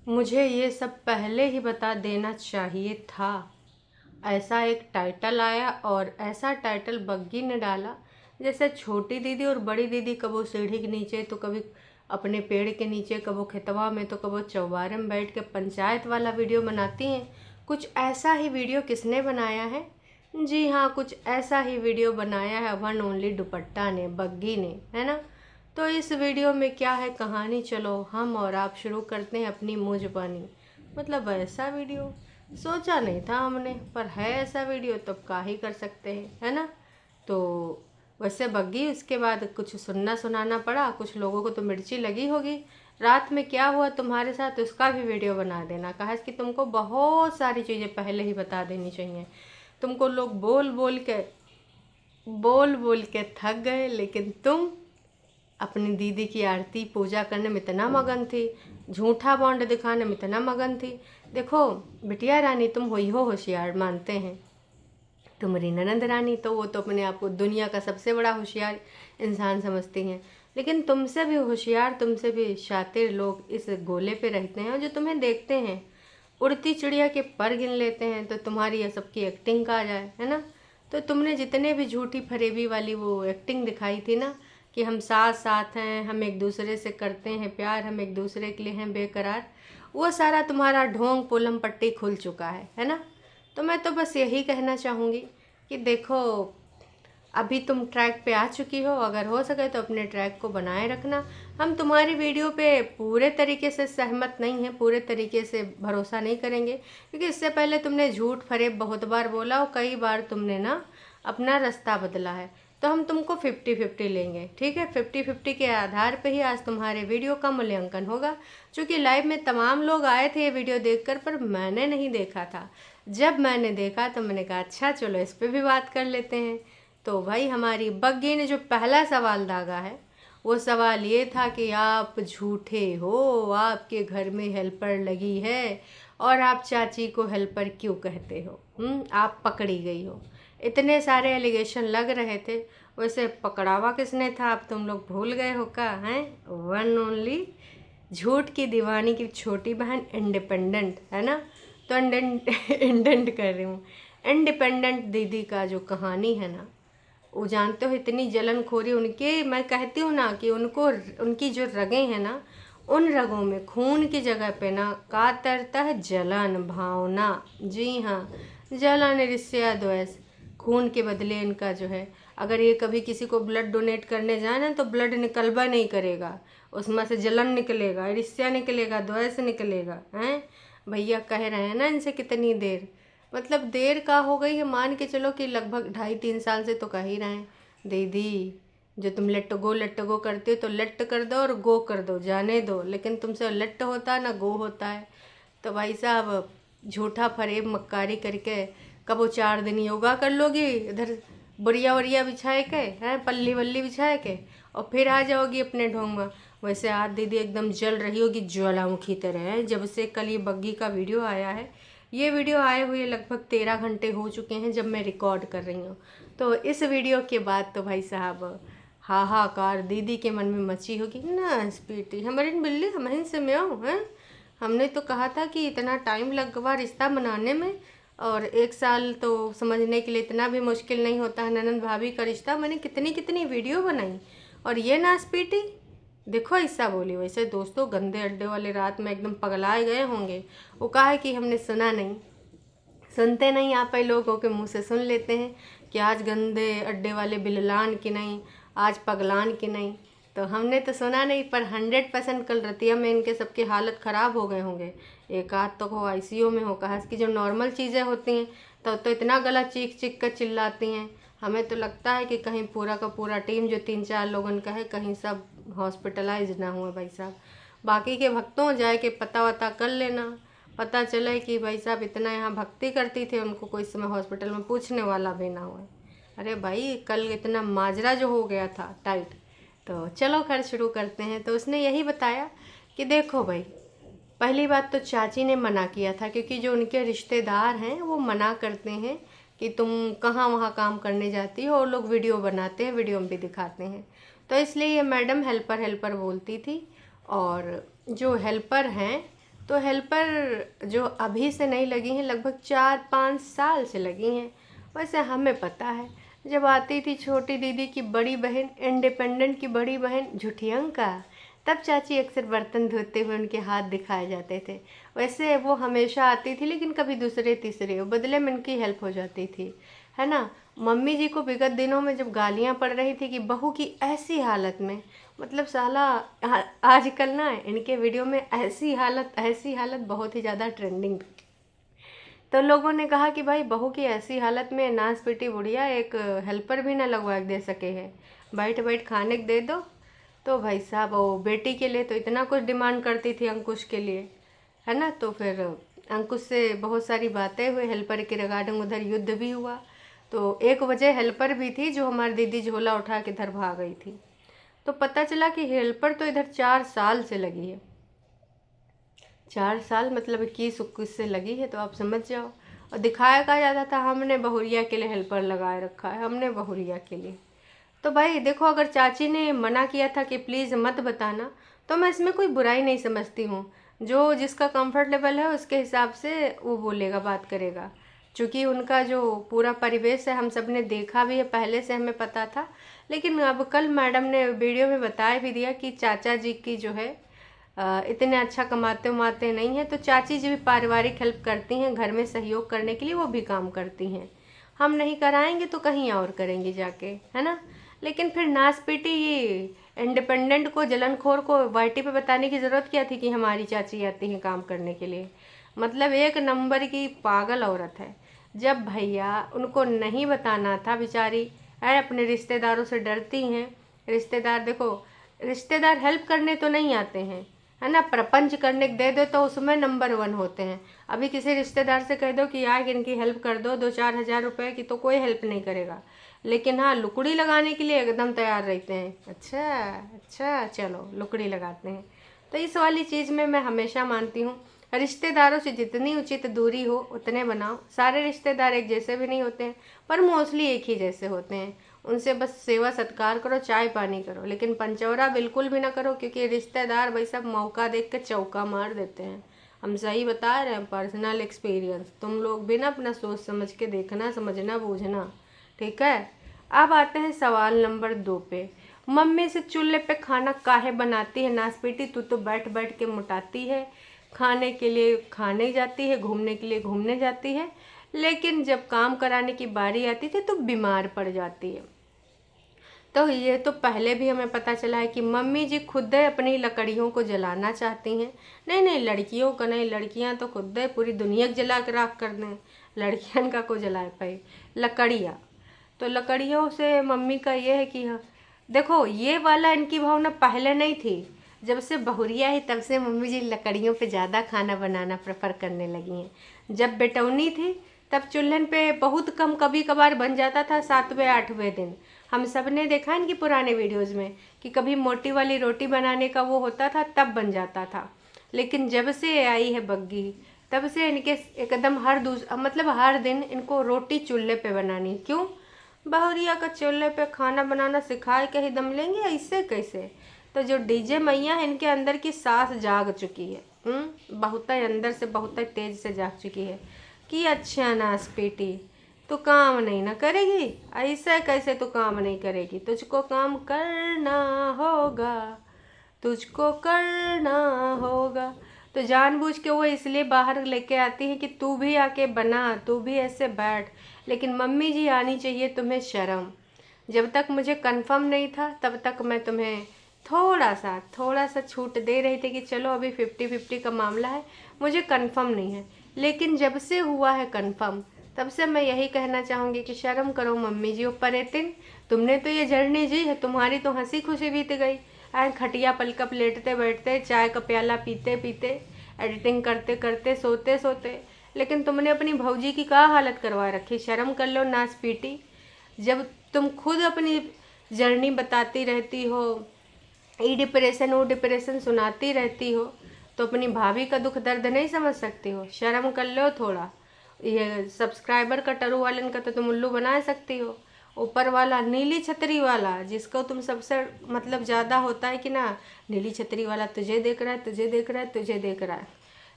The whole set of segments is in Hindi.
मुझे ये सब पहले ही बता देना चाहिए था। ऐसा एक टाइटल आया और ऐसा टाइटल बग्गी ने डाला, जैसे छोटी दीदी और बड़ी दीदी कबो सीढ़ी के नीचे तो कभी अपने पेड़ के नीचे, कबो खेतवा में तो कबो चौबारे में बैठ के पंचायत वाला वीडियो बनाती हैं। कुछ ऐसा ही वीडियो किसने बनाया है? जी हाँ, कुछ ऐसा ही वीडियो बनाया है वन ओनली दुपट्टा ने, बग्गी ने, है ना। तो इस वीडियो में क्या है कहानी, चलो हम और आप शुरू करते हैं अपनी मुँह ज़बानी। मतलब ऐसा वीडियो सोचा नहीं था हमने, पर है ऐसा वीडियो तो अब क्या ही कर सकते हैं, है ना। तो वैसे बग्गी उसके बाद कुछ सुनना सुनाना पड़ा, कुछ लोगों को तो मिर्ची लगी होगी। रात में क्या हुआ तुम्हारे साथ उसका भी वीडियो बना देना, कहा कि तुमको बहुत सारी चीज़ें पहले ही बता देनी चाहिए। तुमको लोग बोल बोल के थक गए, लेकिन तुम अपनी दीदी की आरती पूजा करने में इतना मगन थी, झूठा बॉन्ड दिखाने में इतना मगन थी। देखो बिटिया रानी, तुम हुई हो होशियार, मानते हैं। तुम्हारी ननंद रानी तो वो तो अपने आप को दुनिया का सबसे बड़ा होशियार इंसान समझती हैं, लेकिन तुमसे भी होशियार, तुमसे भी शातिर लोग इस गोले पे रहते हैं, और जो तुम्हें देखते हैं उड़ती चिड़िया के पर गिन लेते हैं, तो तुम्हारी ये सबकी एक्टिंग का आ जाए, है ना। तो तुमने जितने भी झूठी फरेबी वाली वो एक्टिंग दिखाई थी ना, कि हम साथ साथ हैं, हम एक दूसरे से करते हैं प्यार, हम एक दूसरे के लिए हैं बेकरार, वो सारा तुम्हारा ढोंग पुलम पट्टी खुल चुका है ना। तो मैं तो बस यही कहना चाहूँगी कि देखो, अभी तुम ट्रैक पे आ चुकी हो, अगर हो सके तो अपने ट्रैक को बनाए रखना। हम तुम्हारी वीडियो पे पूरे तरीके से सहमत नहीं हैं, पूरे तरीके से भरोसा नहीं करेंगे, क्योंकि इससे पहले तुमने झूठ फरेब बहुत बार बोला और कई बार तुमने ना अपना रास्ता बदला है। तो हम तुमको 50-50 लेंगे, ठीक है। 50-50 के आधार पे ही आज तुम्हारे वीडियो का मूल्यांकन होगा। चूँकि लाइव में तमाम लोग आए थे ये वीडियो देखकर, पर मैंने नहीं देखा था। जब मैंने देखा तो मैंने कहा अच्छा चलो इस पर भी बात कर लेते हैं। तो भाई हमारी बग्गी ने जो पहला सवाल दागा है, वो सवाल ये था कि आप झूठे हो, आपके घर में हेल्पर लगी है और आप चाची को हेल्पर क्यों कहते हो? आप पकड़ी गई हो। इतने सारे एलिगेशन लग रहे थे, वैसे पकड़ावा किसने था अब तुम लोग भूल गए हो का? हैं वन ओनली झूठ की दीवानी की छोटी बहन इंडिपेंडेंट, है ना। तो इंडेंट कर रही हूँ, इंडिपेंडेंट दीदी का जो कहानी है ना, वो जानते हो इतनी जलनखोरी उनके, मैं कहती हूँ ना कि उनको, उनकी जो रगें हैं ना, उन रगों में खून की जगह पे ना का तैरता है जलन भावना। जी हाँ, जलन ईर्ष्या द्वेष, खून के बदले इनका जो है, अगर ये कभी किसी को ब्लड डोनेट करने जाए ना, तो ब्लड निकलवा नहीं करेगा, उसमें से जलन निकलेगा, ईर्ष्या निकलेगा, द्वेष निकलेगा। हैं भैया कह रहे हैं ना इनसे कितनी देर, मतलब देर का हो गई है, मान के चलो कि लगभग 2.5-3 साल से तो कह ही रहे हैं दीदी, जो तुम लेट गो करती हो तो लेट कर दो और गो कर दो, जाने दो, लेकिन तुमसे लेट होता है ना गो होता है। तो भाई साहब झूठा फरेब मक्कारी करके कब वो 4 दिन योगा कर लोगी इधर बढ़िया वरिया बिछाए के, हैं पल्ली वल्ली बिछाए के, और फिर आ जाओगी अपने ढोंग में। वैसे आज दीदी एकदम जल रही होगी ज्वालामुखी तरह है, जब से कल ये बग्गी का वीडियो आया है। ये वीडियो आए हुए लगभग 13 घंटे हो चुके हैं जब मैं रिकॉर्ड कर रही हूँ। तो इस वीडियो के बाद तो भाई साहब हाहाकार दीदी के मन में मची होगी ना। स्पीटी हमारी बिल्ली हम से म्याऊं हैं, हमने तो कहा था कि इतना टाइम लगवा रिश्ता बनाने में, और 1 साल तो समझने के लिए इतना भी मुश्किल नहीं होता है। ननंद भाभी का रिश्ता मैंने कितनी कितनी वीडियो बनाई, और ये ना स्पीटी देखो ऐसा बोली। वैसे दोस्तों गंदे अड्डे वाले रात में एकदम पगलाए गए होंगे, वो कहा है कि हमने सुना नहीं, सुनते नहीं, आप ही लोगों के मुंह से सुन लेते हैं कि आज गंदे अड्डे वाले बिल्लान की नहीं, आज पगलान की नहीं। तो हमने तो सुना नहीं, पर 100% कल रतिया में इनके सबके हालत ख़राब हो गए होंगे। एक आध तो हो ICU में हो, कहा कि जो नॉर्मल चीज़ें होती हैं तो इतना गला चीख चीख कर चिल्लाती हैं। हमें तो लगता है कि कहीं पूरा का पूरा टीम जो 3-4 लोगों का है, कहीं सब हॉस्पिटलाइज ना हुए भाई साहब। बाकी के भक्तों जाए के पता वता कर लेना, पता चले कि भाई साहब इतना यहाँ भक्ति करती थे, उनको कोई समय हॉस्पिटल में पूछने वाला भी ना हुआ। अरे भाई कल इतना माजरा जो हो गया था टाइट। तो चलो खैर शुरू करते हैं। तो उसने यही बताया कि देखो भाई, पहली बात तो चाची ने मना किया था, क्योंकि जो उनके रिश्तेदार हैं वो मना करते हैं कि तुम कहाँ वहाँ काम करने जाती हो, और लोग वीडियो बनाते हैं, वीडियो में भी दिखाते हैं। तो इसलिए ये मैडम हेल्पर हेल्पर बोलती थी, और जो हेल्पर हैं तो हेल्पर जो अभी से नहीं लगी हैं, लगभग 4-5 साल से लगी हैं। वैसे हमें पता है, जब आती थी छोटी दीदी की बड़ी बहन, इंडिपेंडेंट की बड़ी बहन झुठियंका, तब चाची अक्सर बर्तन धोते हुए उनके हाथ दिखाए जाते थे। वैसे वो हमेशा आती थी, लेकिन कभी दूसरे तीसरे बदले में उनकी हेल्प हो जाती थी, है ना। मम्मी जी को विगत दिनों में जब गालियाँ पड़ रही थी कि बहू की ऐसी हालत में, मतलब साला आजकल ना इनके वीडियो में ऐसी हालत बहुत ही ज़्यादा ट्रेंडिंग। तो लोगों ने कहा कि भाई बहू की ऐसी हालत में नाच पीटी बुढ़िया एक हेल्पर भी ना लगवा के दे सके है, बैठ बैठ खाने के दे दो। तो भाई साहब वो बेटी के लिए तो इतना कुछ डिमांड करती थी अंकुश के लिए, है ना। तो फिर अंकुश से बहुत सारी बातें हुई, हेल्पर के रिगार्डिंग उधर युद्ध भी हुआ। तो एक वजह हेल्पर भी थी जो हमारी दीदी झोला उठा के इधर भाग गई थी। तो पता चला कि हेल्पर तो इधर 4 साल से लगी है। 4 साल मतलब 21-21 से लगी है, तो आप समझ जाओ। और दिखाया क्या जाता था, हमने बहुरिया के लिए हेल्पर लगाए रखा है, हमने बहुरिया के लिए। तो भाई देखो, अगर चाची ने मना किया था कि प्लीज़ मत बताना, तो मैं इसमें कोई बुराई नहीं समझती हूँ। जो जिसका कंफर्ट लेवल है उसके हिसाब से वो बोलेगा, बात करेगा। क्योंकि उनका जो पूरा परिवेश है हम सब ने देखा भी है, पहले से हमें पता था। लेकिन अब कल मैडम ने वीडियो में बता भी दिया कि चाचा जी की जो है इतने अच्छा कमाते उमाते नहीं हैं, तो चाची जी भी पारिवारिक हेल्प करती हैं, घर में सहयोग करने के लिए वो भी काम करती हैं। हम नहीं कराएंगे तो कहीं और करेंगे जाके, है ना। लेकिन फिर नाच पीटी ये इंडिपेंडेंट को, जलनखोर को वाईटी पे बताने की ज़रूरत क्या थी कि हमारी चाची आती हैं काम करने के लिए। मतलब एक नंबर की पागल औरत है। जब भैया उनको नहीं बताना था, बेचारी है अपने रिश्तेदारों से डरती हैं। रिश्तेदार देखो, रिश्तेदार हेल्प करने तो नहीं आते हैं, है ना, प्रपंच करने दे दो तो उसमें नंबर 1 होते हैं। अभी किसी रिश्तेदार से कह दो कि यार इनकी हेल्प कर दो 2-4 हज़ार रुपए की, तो कोई हेल्प नहीं करेगा। लेकिन हाँ, लुकड़ी लगाने के लिए एकदम तैयार रहते हैं। अच्छा अच्छा, चलो लुकड़ी लगाते हैं। तो इस वाली चीज़ में मैं हमेशा मानती हूँ, रिश्तेदारों से जितनी उचित दूरी हो उतने बनाओ। सारे रिश्तेदार एक जैसे भी नहीं होते हैं, पर मोस्टली एक ही जैसे होते हैं। उनसे बस सेवा सत्कार करो, चाय पानी करो, लेकिन पंचौरा बिल्कुल भी ना करो, क्योंकि रिश्तेदार भाई सब मौका देख के चौका मार देते हैं। हम सही बता रहे हैं, पर्सनल एक्सपीरियंस। तुम लोग भी ना अपना सोच समझ के देखना, समझना, बूझना, ठीक है। अब आते हैं सवाल नंबर 2 पे। मम्मी से चूल्हे पे खाना काहे बनाती है नासपीटी, तू तो बैठ बैठ के मोटाती है। खाने के लिए खाने जाती है, घूमने के लिए घूमने जाती है, लेकिन जब काम कराने की बारी आती थी तो बीमार पड़ जाती है। तो ये तो पहले भी हमें पता चला है कि मम्मी जी खुद अपनी लकड़ियों को जलाना चाहती हैं। नहीं नहीं, लड़कियों का नहीं, लड़कियां तो खुद पूरी दुनिया जला के राख कर दें, लड़कियन का को जलाए पाई लकड़ियाँ। तो लकड़ियों से मम्मी का ये है कि हाँ, देखो ये वाला इनकी भावना पहले नहीं थी। जब से बहुरिया है तब से मम्मी जी लकड़ियों पे ज़्यादा खाना बनाना प्रेफर करने लगी हैं। जब बेटौनी थी तब चूल्हन पे बहुत कम, कभी कभार बन जाता था 7वें 8वें दिन। हम सब ने देखा इनकी पुराने वीडियोज़ में कि कभी मोटी वाली रोटी बनाने का वो होता था तब बन जाता था। लेकिन जब से आई है बग्गी, तब से इनके एकदम मतलब हर दिन इनको रोटी चूल्हे पे बनानी। क्यों? बहुरिया का चूल्हे पे खाना बनाना सिखाए के ही दम लेंगे, ऐसे कैसे। तो जो डीजे मैया है इनके अंदर की सांस जाग चुकी है, बहुत अंदर से बहुत तेज से जाग चुकी है कि अच्छा नास पेटी तू काम नहीं ना करेगी, ऐसे कैसे तू काम नहीं करेगी, तुझको काम करना होगा, तुझको करना होगा। तो जानबूझ के वो इसलिए बाहर लेके आती है कि तू भी आके बना, तू भी ऐसे बैठ। लेकिन मम्मी जी आनी चाहिए तुम्हें शर्म। जब तक मुझे कंफर्म नहीं था तब तक मैं तुम्हें थोड़ा सा छूट दे रही थी कि चलो अभी 50-50 का मामला है, मुझे कंफर्म नहीं है। लेकिन जब से हुआ है कंफर्म, तब से मैं यही कहना चाहूँगी कि शर्म करो मम्मी जी। ऊपर एतिन तुमने तो ये जर्नी जी है, तुम्हारी तो हंसी खुशी बीत गई। खटिया पलकप लेटते बैठते, चाय का प्याला पीते पीते, एडिटिंग करते करते, सोते सोते। लेकिन तुमने अपनी भौजी की क्या हालत करवा रखी, शर्म कर लो नाच पीटी। जब तुम खुद अपनी जर्नी बताती रहती हो, ई डिप्रेशन वो डिप्रेशन सुनाती रहती हो, तो अपनी भाभी का दुख दर्द नहीं समझ सकती हो? शर्म कर लो थोड़ा। ये सब्सक्राइबर का टरू वालन का तो तुम उल्लू बना सकती हो। ऊपर वाला नीली छतरी वाला जिसको तुम सबसे मतलब ज़्यादा होता है कि ना, नीली छतरी वाला तुझे देख रहा है, तुझे देख रहा है, तुझे देख रहा है।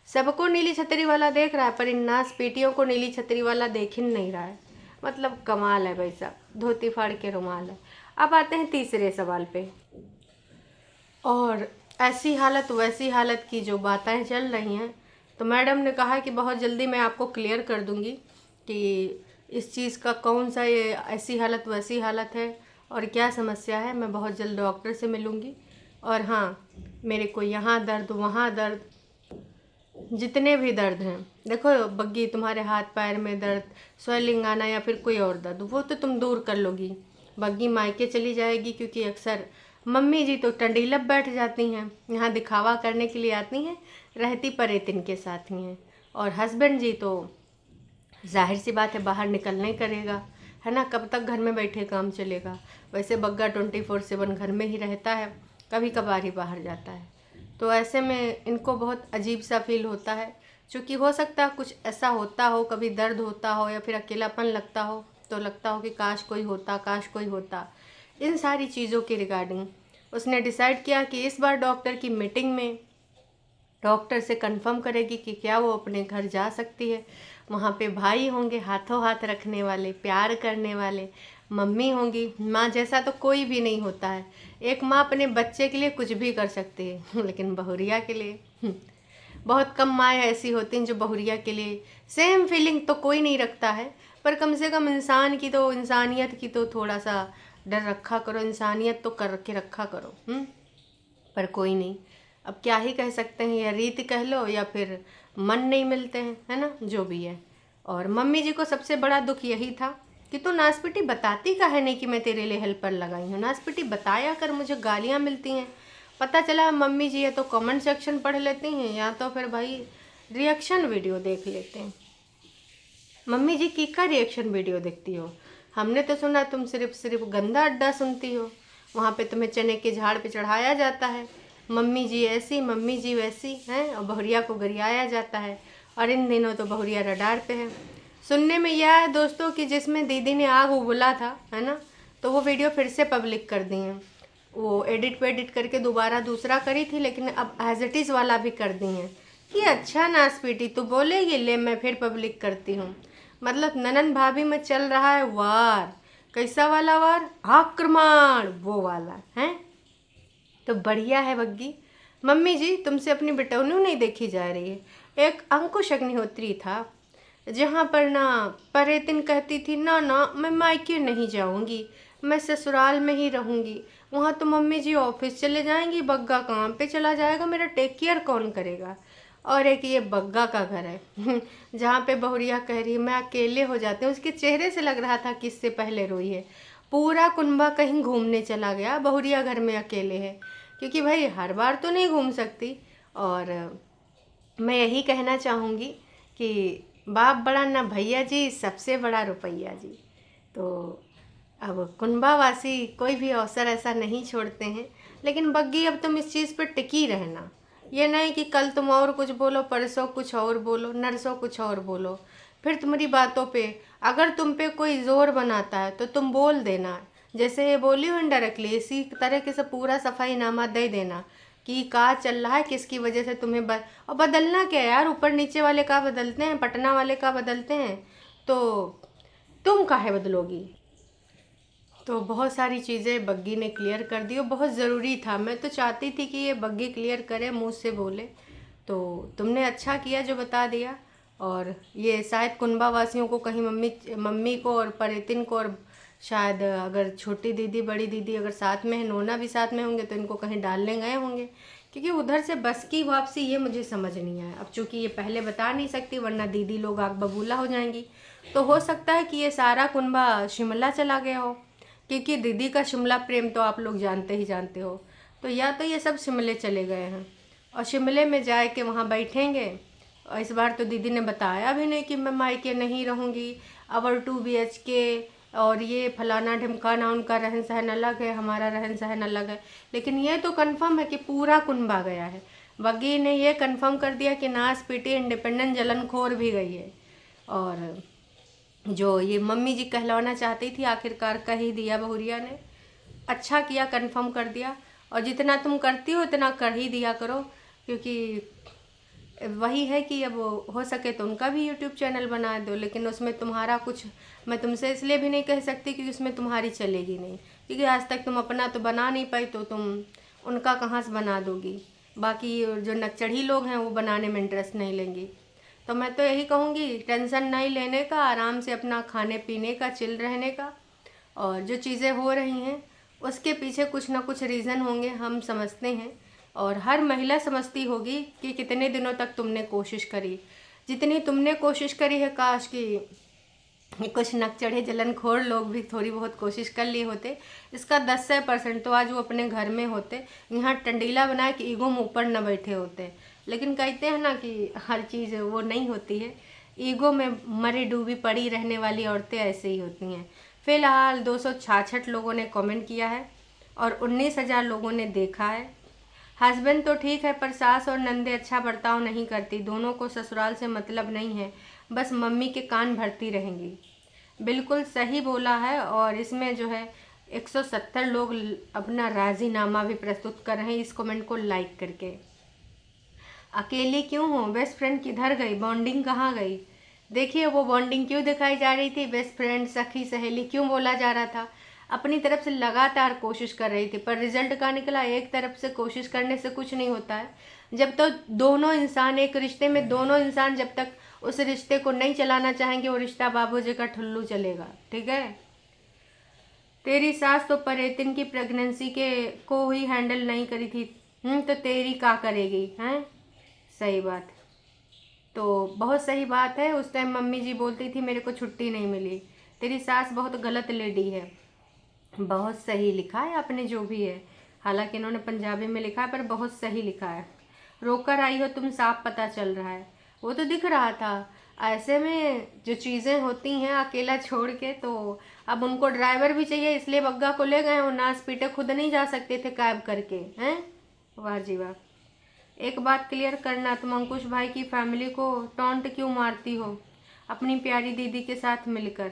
सबको नीली छतरी वाला देख रहा है, पर इन नास पेटियों को नीली छतरी वाला देख ही नहीं रहा है। मतलब कमाल है भाई साहब, धोती फाड़ के रुमाल है। अब आते हैं तीसरे सवाल पे। और ऐसी हालत वैसी हालत की जो बातें चल रही हैं, तो मैडम ने कहा कि बहुत जल्दी मैं आपको क्लियर कर दूंगी कि इस चीज़ का कौन सा ये ऐसी हालत वैसी हालत है और क्या समस्या है। मैं बहुत जल्द डॉक्टर से मिलूंगी। और हाँ, मेरे को यहाँ दर्द वहाँ दर्द, जितने भी दर्द हैं, देखो बग्गी, तुम्हारे हाथ पैर में दर्द, स्वेलिंग आना या फिर कोई और दर्द, वो तो तुम दूर कर लोगी। बग्गी मायके चली जाएगी, क्योंकि अक्सर मम्मी जी तो टंडीलब बैठ जाती हैं, यहाँ दिखावा करने के लिए आती हैं, रहती परेतिन के साथ ही हैं। और हस्बैंड जी तो जाहिर सी बात है बाहर निकलना ही करेगा, है ना, कब तक घर में बैठे काम चलेगा। वैसे बग्गा 24/7 घर में ही रहता है, कभी कभार ही बाहर जाता है। तो ऐसे में इनको बहुत अजीब सा फील होता है, क्योंकि हो सकता है कुछ ऐसा होता हो, कभी दर्द होता हो या फिर अकेलापन लगता हो, तो लगता हो कि काश कोई होता, काश कोई होता। इन सारी चीज़ों के रिगार्डिंग उसने डिसाइड किया कि इस बार डॉक्टर की मीटिंग में डॉक्टर से कंफर्म करेगी कि क्या वो अपने घर जा सकती है। वहाँ पे भाई होंगे हाथों हाथ रखने वाले, प्यार करने वाले, मम्मी होंगी। माँ जैसा तो कोई भी नहीं होता है। एक माँ अपने बच्चे के लिए कुछ भी कर सकती है, लेकिन बहुरिया के लिए बहुत कम माँ ऐसी होती हैं जो बहुरिया के लिए सेम फीलिंग तो कोई नहीं रखता है, पर कम से कम इंसान की तो, इंसानियत की तो थोड़ा सा डर रखा करो, इंसानियत तो करके रखा करो। पर कोई नहीं, अब क्या ही कह सकते हैं, या रीत कह लो या फिर मन नहीं मिलते हैं, है ना, जो भी है। और मम्मी जी को सबसे बड़ा दुख यही था कि तू नासपिटी बताती काहे नहीं कि मैं तेरे लिए हेल्पर लगाई हूँ, नासपिटी बताया कर, मुझे गालियाँ मिलती हैं। पता चला मम्मी जी या तो कमेंट सेक्शन पढ़ लेती हैं या तो फिर भाई रिएक्शन वीडियो देख लेते हैं। मम्मी जी की का रिएक्शन वीडियो देखती हो? हमने तो सुना तुम सिर्फ गंदा अड्डा सुनती हो, वहाँ पे तुम्हें चने के झाड़ पे चढ़ाया जाता है, मम्मी जी ऐसी मम्मी जी वैसी हैं, और बहुरिया को गरियाया जाता है। और इन दिनों तो बहुरिया रडार पे है। सुनने में यह है दोस्तों कि जिसमें दीदी ने आग उगला था, है ना, तो वो वीडियो फिर से पब्लिक कर दी हैं। वो एडिट करके दोबारा दूसरा करी थी, लेकिन अब एज इट इज़ वाला भी कर दी हैं कि अच्छा नास बेटी तू बोलेगी, ले मैं फिर पब्लिक करती हूँ। मतलब ननन भाभी में चल रहा है वार। कैसा वाला वार? आक्रमण, वो वाला है। तो बढ़िया है बग्गी। मम्मी जी तुमसे अपनी बिटौनी नहीं देखी जा रही है। एक अंकुश अग्निहोत्री था, जहाँ पर ना परेतिन कहती थी ना ना मैं मायके नहीं जाऊँगी, मैं ससुराल में ही रहूँगी। वहाँ तो मम्मी जी ऑफिस चले जाएंगी, बग्गा काम पे चला जाएगा, मेरा टेक केयर कौन करेगा। और एक ये बग्गा का घर है जहाँ पे बहुरिया कह रही है मैं अकेले हो जाती हूँ। उसके चेहरे से लग रहा था कि इससे पहले रोई है। पूरा कुनबा कहीं घूमने चला गया, बहुरिया घर में अकेले है, क्योंकि भाई हर बार तो नहीं घूम सकती। और मैं यही कहना चाहूँगी कि बाप बड़ा ना भैया जी, सबसे बड़ा रुपैया जी। तो अब कुनबावासी कोई भी अवसर ऐसा नहीं छोड़ते हैं। लेकिन बग्गी अब तुम इस चीज़ पर टिकी रहना, ये नहीं कि कल तुम और कुछ बोलो, परसों कुछ और बोलो, नरसों कुछ और बोलो। फिर तुम्हारी बातों पे अगर तुम पे कोई जोर बनाता है तो तुम बोल देना, जैसे ये बोली हूँ इनडायरेक्टली, इसी तरीके से पूरा सफाईनामा दे देना कि का चल रहा है, किसकी वजह से तुम्हें और बदलना क्या यार, ऊपर नीचे वाले का बदलते हैं, पटना वाले का बदलते हैं, तो तुम काहे बदलोगी। तो बहुत सारी चीज़ें बग्गी ने क्लियर कर दी और बहुत ज़रूरी था। मैं तो चाहती थी कि ये बग्गी क्लियर करे, मुँह से बोले। तो तुमने अच्छा किया जो बता दिया। और ये शायद कुनबा वासियों को कहीं मम्मी को और परितिन को, और शायद अगर छोटी दीदी बड़ी दीदी अगर साथ में है, नोना भी साथ में होंगे, तो इनको कहीं डालने गए होंगे, क्योंकि उधर से बस की वापसी ये मुझे समझ नहीं आया। अब चूँकि ये पहले बता नहीं सकती, वरना दीदी लोग आग बबूला हो जाएंगी। तो हो सकता है कि ये सारा कुनबा शिमला चला गया हो, क्योंकि दीदी का शिमला प्रेम तो आप लोग जानते ही जानते हो। तो या तो ये सब शिमले चले गए हैं और शिमले में जाए के वहाँ बैठेंगे। और इस बार तो दीदी ने बताया भी नहीं कि मैं मायके नहीं रहूँगी, अवर 2 BHK और ये फलाना ढिमकाना, उनका रहन सहन अलग है, हमारा रहन सहन अलग है। लेकिन ये तो कंफर्म है कि पूरा कुनबा गया है। बग्गी ने ये कंफर्म कर दिया कि नास पीटी इंडिपेंडेंट जलनखोर भी गई है। और जो ये मम्मी जी कहलाना चाहती थी आखिरकार कह ही दिया बहुरिया ने। अच्छा किया, कंफर्म कर दिया। और जितना तुम करती हो उतना कर ही दिया करो, क्योंकि वही है कि अब हो सके तो उनका भी यूट्यूब चैनल बना दो, लेकिन उसमें तुम्हारा कुछ, मैं तुमसे इसलिए भी नहीं कह सकती क्योंकि उसमें तुम्हारी चलेगी नहीं, क्योंकि आज तक तुम अपना तो बना नहीं पाई, तो तुम उनका कहाँ से बना दोगी। बाकी जो नकचढ़ी लोग हैं वो बनाने में इंटरेस्ट नहीं लेंगी। तो मैं तो यही कहूँगी, टेंशन नहीं लेने का, आराम से अपना खाने पीने का, चिल रहने का। और जो चीज़ें हो रही हैं उसके पीछे कुछ ना कुछ रीज़न होंगे, हम समझते हैं। और हर महिला समझती होगी कि कितने दिनों तक तुमने कोशिश करी। जितनी तुमने कोशिश करी है, काश कि कुछ नकचढ़े जलनखोर लोग भी थोड़ी बहुत कोशिश कर लिए होते। इसका 10% तो आज वो अपने घर में होते, यहाँ टंडीला बना के ईगो में ऊपर न बैठे होते। लेकिन कहते हैं ना कि हर चीज़ वो नहीं होती है, ईगो में मरी डूबी पड़ी रहने वाली औरतें ऐसे ही होती हैं। फ़िलहाल 266 लोगों ने कमेंट किया है और 19,000 लोगों ने देखा है। हस्बैंड तो ठीक है, पर सास और नंदे अच्छा बर्ताव नहीं करती। दोनों को ससुराल से मतलब नहीं है, बस मम्मी के कान भरती रहेंगी। बिल्कुल सही बोला है। और इसमें जो है 170 लोग अपना राजीनामा भी प्रस्तुत कर रहे हैं इस कमेंट को लाइक करके। अकेली क्यों हो? बेस्ट फ्रेंड किधर गई? बॉन्डिंग कहाँ गई? देखिए वो बॉन्डिंग क्यों दिखाई जा रही थी? बेस्ट फ्रेंड, सखी, सहेली क्यों बोला जा रहा था? अपनी तरफ से लगातार कोशिश कर रही थी, पर रिजल्ट का निकला। एक तरफ से कोशिश करने से कुछ नहीं होता है। जब तक तो दोनों इंसान एक रिश्ते में, दोनों इंसान जब तक उस रिश्ते को नहीं चलाना चाहेंगे, वो रिश्ता बाबूजी का ठुल्लू चलेगा। ठीक है। तेरी सास तो परेतिन की प्रेगनेंसी के को ही हैंडल नहीं करी थी, तो तेरी का करेगी? हैं, सही बात। तो बहुत सही बात है। उस टाइम मम्मी जी बोलती थी मेरे को छुट्टी नहीं मिली। तेरी सास बहुत गलत लेडी है। बहुत सही लिखा है आपने जो भी है, हालांकि इन्होंने पंजाबी में लिखा है पर बहुत सही लिखा है। रोकर आई हो तुम, साफ पता चल रहा है। वो तो दिख रहा था। ऐसे में जो चीज़ें होती हैं अकेला छोड़ के, तो अब उनको ड्राइवर भी चाहिए, इसलिए बग्गा को ले गए। वो नाच पीटे खुद नहीं जा सकते थे कैब करके। हैं, वाह जी वाह। एक बात क्लियर करना, तुम अंकुश भाई की फैमिली को टॉन्ट क्यों मारती हो अपनी प्यारी दीदी के साथ मिलकर?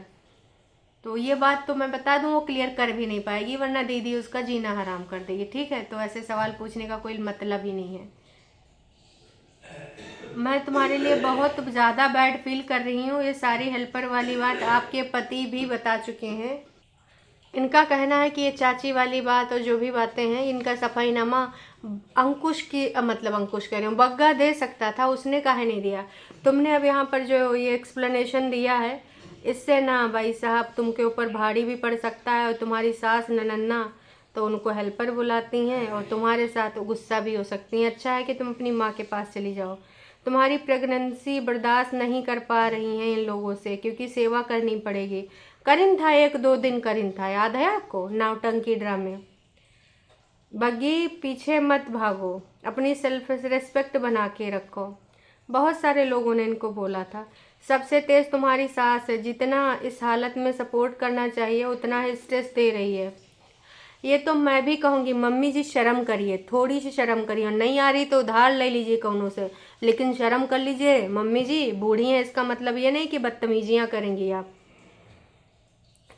तो ये बात तो मैं बता दूं, वो क्लियर कर भी नहीं पाएगी, वरना दीदी उसका जीना हराम कर देगी। ठीक है, तो ऐसे सवाल पूछने का कोई मतलब ही नहीं है। मैं तुम्हारे लिए बहुत ज़्यादा बैड फील कर रही हूँ। ये सारी हेल्पर वाली बात आपके पति भी बता चुके हैं। इनका कहना है कि ये चाची वाली बात और जो भी बातें हैं, इनका सफाईनामा अंकुश की मतलब अंकुश कह रही हूँ, बग्गा दे सकता था, उसने काहे नहीं दिया? तुमने अब यहाँ पर जो ये एक्सप्लेनेशन दिया है, इससे ना भाई साहब तुमके ऊपर भारी भी पड़ सकता है। और तुम्हारी सास ननन्ना तो उनको हेल्पर बुलाती हैं और तुम्हारे साथ गुस्सा भी हो सकती हैं। अच्छा है कि तुम अपनी माँ के पास चली जाओ। तुम्हारी प्रेगनेंसी बर्दाश्त नहीं कर पा रही हैं इन लोगों से, क्योंकि सेवा करनी पड़ेगी। करिन था 1-2 दिन, करिन था, याद है आपको? नौटंकी ड्रामे। बग्गी पीछे मत भागो, अपनी सेल्फ रिस्पेक्ट बना के रखो। बहुत सारे लोगों ने इनको बोला था। सबसे तेज तुम्हारी सास है, जितना इस हालत में सपोर्ट करना चाहिए उतना ही स्ट्रेस दे रही है। ये तो मैं भी कहूँगी, मम्मी जी शर्म करिए, थोड़ी सी शर्म करिए। नहीं आ रही तो उधार ले लीजिए कौनों से, लेकिन शर्म कर लीजिए। मम्मी जी बूढ़ी हैं, इसका मतलब ये नहीं कि बदतमीजियाँ करेंगी आप।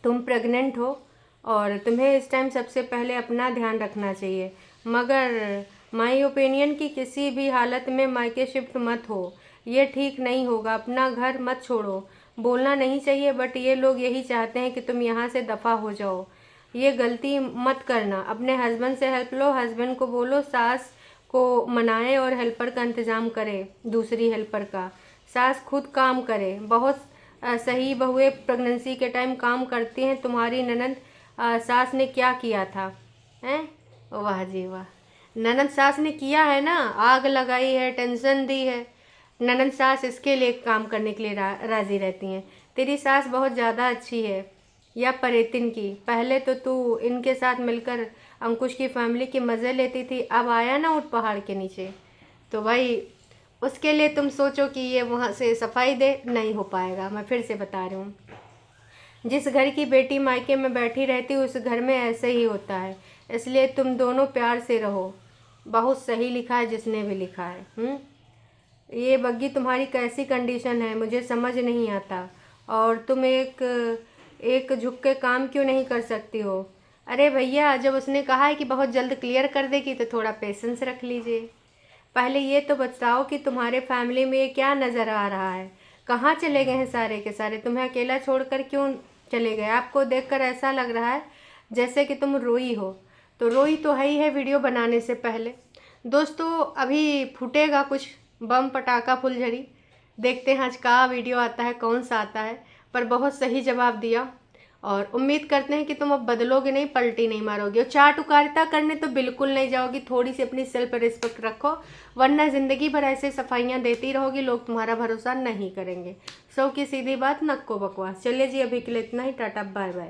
तुम प्रेग्नेंट हो और तुम्हें इस टाइम सबसे पहले अपना ध्यान रखना चाहिए। मगर माय ओपिनियन कि किसी भी हालत में मायके शिफ्ट मत हो, ये ठीक नहीं होगा। अपना घर मत छोड़ो। बोलना नहीं चाहिए, बट ये लोग यही चाहते हैं कि तुम यहाँ से दफ़ा हो जाओ। ये गलती मत करना। अपने हस्बैंड से हेल्प लो, हस्बैंड को बोलो सास को मनाए और हेल्पर का इंतज़ाम करे, दूसरी हेल्पर का। सास खुद काम करे। बहुत सही बहुएं प्रेगनेंसी के टाइम काम करती हैं। तुम्हारी ननद सास ने क्या किया था? हैं, वाह जी वाह। ननद सास ने किया है ना, आग लगाई है, टेंशन दी है। ननद सास इसके लिए काम करने के लिए राज़ी रहती हैं। तेरी सास बहुत ज़्यादा अच्छी है। या परेतिन की, पहले तो तू इनके साथ मिलकर अंकुश की फैमिली के मज़े लेती थी, अब आया ना उठ पहाड़ के नीचे, तो भाई उसके लिए तुम सोचो कि ये वहाँ से सफाई दे, नहीं हो पाएगा। मैं फिर से बता रही हूँ, जिस घर की बेटी मायके में बैठी रहती उस घर में ऐसे ही होता है। इसलिए तुम दोनों प्यार से रहो। बहुत सही लिखा है जिसने भी लिखा है। ये बग्गी तुम्हारी कैसी कंडीशन है मुझे समझ नहीं आता। और तुम एक झुक के काम क्यों नहीं कर सकती हो? अरे भैया, जब उसने कहा है कि बहुत जल्द क्लियर कर देगी तो थोड़ा पेशेंस रख लीजिए। पहले ये तो बताओ कि तुम्हारे फैमिली में ये क्या नज़र आ रहा है, कहाँ चले गए हैं सारे के सारे, तुम्हें अकेला छोड़कर क्यों चले गए? आपको देखकर ऐसा लग रहा है जैसे कि तुम रोई हो, तो रोई तो है ही है वीडियो बनाने से पहले। दोस्तों अभी फूटेगा कुछ बम पटाखा फुलझड़ी, देखते हैं आज का वीडियो आता है, कौन सा आता है। पर बहुत सही जवाब दिया और उम्मीद करते हैं कि तुम अब बदलोगे नहीं, पलटी नहीं मारोगे और चाट उकारिता करने तो बिल्कुल नहीं जाओगी। थोड़ी सी अपनी सेल्फ रिस्पेक्ट रखो, वरना ज़िंदगी भर ऐसे सफाइयाँ देती रहोगी, लोग तुम्हारा भरोसा नहीं करेंगे। सो की सीधी बात, नको बकवास। चलिए जी, अभी के लिए इतना ही, टाटा बाय बाय।